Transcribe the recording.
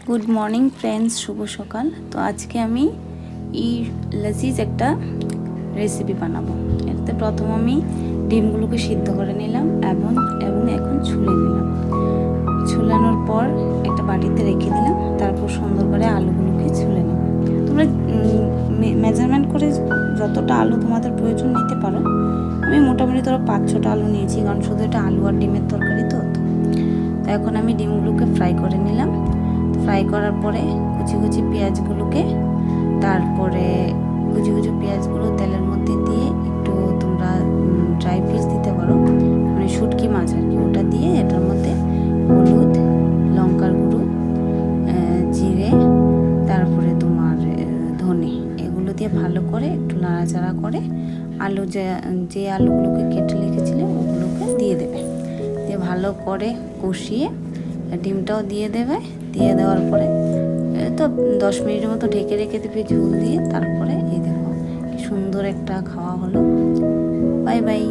Good morning friends, শুভ সকাল। তো আজকে আমি লাজিজ একটা রেসিপি বানাবো। এতে প্রথম আমি ডিমগুলোকে সিদ্ধ করে নিলাম এবং এখন ছুলে নিলাম। ছুলানোর পর একটা বাটিতে রেখে দিলাম। তারপর সুন্দর করে আলুগুলোকে ছুলে নেব। তোমরা মেজারমেন্ট করে যতটা আলু তোমাদের প্রয়োজন নিতে পারো। আমি মোটামুটি ধরো 5-6টা আলু নিয়েছি, কারণ শুধু এটা আলু আর ডিমের তরকারি তো। এখন আমি ডিমগুলোকে ফ্রাই করে নিলাম। ফ্রাই করার পরে কুচি কুচি পেঁয়াজগুলোকে পেঁয়াজগুলো তেলের মধ্যে দিয়ে একটু তোমরা ড্রাই ফিশ দিতে পারো, মানে শুটকি মাছ আর কি, ওটা দিয়ে এটার মধ্যে হলুদ, লঙ্কার গুঁড়ো, জিরে, তারপরে তোমার ধনে, এগুলো দিয়ে ভালো করে একটু নাড়াচাড়া করে যে আলুগুলোকে কেটে রেখেছিলে ওগুলোকে দিয়ে দেবে। দিয়ে ভালো করে কষিয়ে ডিমটাও দিয়ে দেবে। দিয়ে দেওয়ার পরে তো 10 মিনিটের মতো ঢেকে রেখে দেবে ঝোল দিয়ে। তারপরে এই দেখো কি সুন্দর একটা খাওয়া হলো। Bye bye.